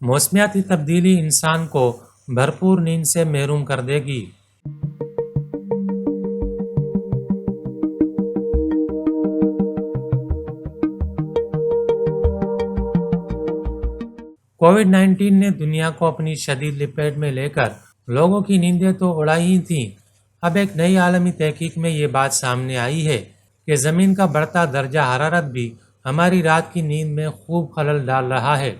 موسمیاتی تبدیلی انسان کو بھرپور نیند سے محروم کر دے گی۔ کووڈ-19 نے دنیا کو اپنی شدید لپیٹ میں لے کر لوگوں کی نیندیں تو اڑائی ہی تھیں، اب ایک نئی عالمی تحقیق میں یہ بات سامنے آئی ہے کہ زمین کا بڑھتا درجہ حرارت بھی ہماری رات کی نیند میں خوب خلل ڈال رہا ہے،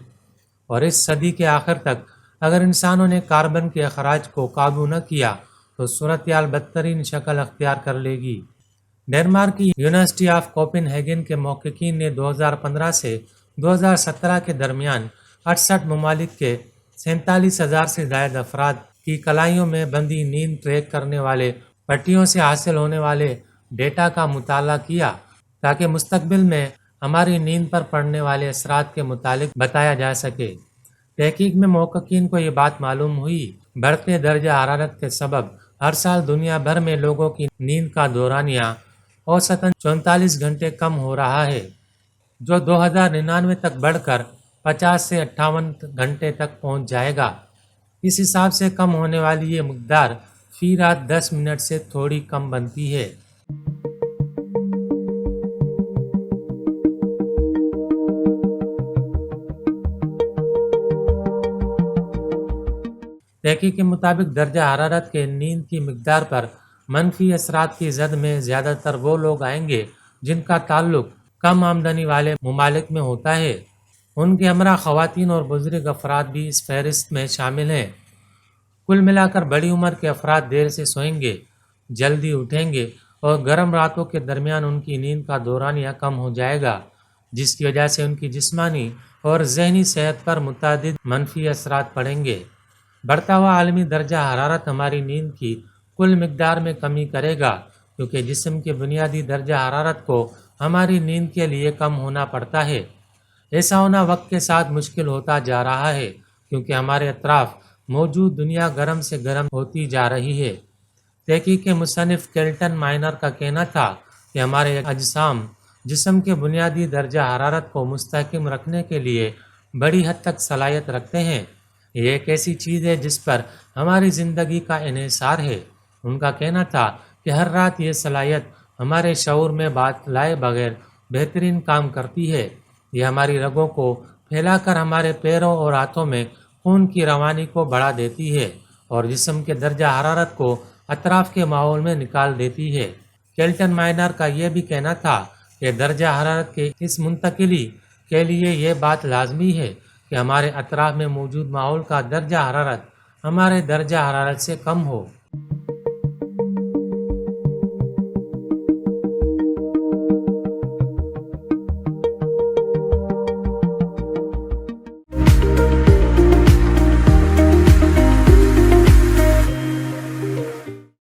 اور اس صدی کے آخر تک اگر انسانوں نے کاربن کے اخراج کو قابو نہ کیا تو صورتحال بدترین شکل اختیار کر لے گی۔ ڈنمارک کی یونیورسٹی آف کوپن ہیگن کے محققین نے 2015 سے 2017 کے درمیان 68 ممالک کے 47,000 سے زائد افراد کی کلائیوں میں بندی نیند ٹریک کرنے والے پٹیوں سے حاصل ہونے والے ڈیٹا کا مطالعہ کیا تاکہ مستقبل میں ہماری نیند پر پڑنے والے اثرات کے متعلق بتایا جا سکے۔ تحقیق میں محققین کو یہ بات معلوم ہوئی، بڑھتے درجہ حرارت کے سبب ہر سال دنیا بھر میں لوگوں کی نیند کا دورانیہ اوسطاً 44 گھنٹے کم ہو رہا ہے، جو 2099 تک بڑھ کر 50 سے 58 گھنٹے تک پہنچ جائے گا۔ اس حساب سے کم ہونے والی یہ مقدار فی رات 10 منٹ سے تھوڑی کم بنتی ہے۔ تحقیق کے مطابق درجہ حرارت کے نیند کی مقدار پر منفی اثرات کی زد میں زیادہ تر وہ لوگ آئیں گے جن کا تعلق کم آمدنی والے ممالک میں ہوتا ہے۔ ان کے ہمراہ خواتین اور بزرگ افراد بھی اس فہرست میں شامل ہیں۔ کل ملا کر بڑی عمر کے افراد دیر سے سوئیں گے، جلدی اٹھیں گے اور گرم راتوں کے درمیان ان کی نیند کا دورانیہ کم ہو جائے گا، جس کی وجہ سے ان کی جسمانی اور ذہنی صحت پر متعدد منفی اثرات پڑیں گے۔ بڑھتا ہوا عالمی درجہ حرارت ہماری نیند کی کل مقدار میں کمی کرے گا، کیونکہ جسم کے بنیادی درجہ حرارت کو ہماری نیند کے لیے کم ہونا پڑتا ہے۔ ایسا ہونا وقت کے ساتھ مشکل ہوتا جا رہا ہے، کیونکہ ہمارے اطراف موجود دنیا گرم سے گرم ہوتی جا رہی ہے۔ تحقیق کے مصنف کیلٹن مائنر کا کہنا تھا کہ ہمارے اجسام جسم کے بنیادی درجہ حرارت کو مستحکم رکھنے کے لیے بڑی حد تک صلاحیت رکھتے ہیں۔ یہ ایک ایسی چیز ہے جس پر ہماری زندگی کا انحصار ہے۔ ان کا کہنا تھا کہ ہر رات یہ صلاحیت ہمارے شعور میں بات لائے بغیر بہترین کام کرتی ہے۔ یہ ہماری رگوں کو پھیلا کر ہمارے پیروں اور ہاتھوں میں خون کی روانی کو بڑھا دیتی ہے اور جسم کے درجہ حرارت کو اطراف کے ماحول میں نکال دیتی ہے۔ کیلٹن مائنر کا یہ بھی کہنا تھا کہ درجہ حرارت کے اس منتقلی کے لیے یہ بات لازمی ہے کہ ہمارے اطراف میں موجود ماحول کا درجہ حرارت ہمارے درجہ حرارت سے کم ہو۔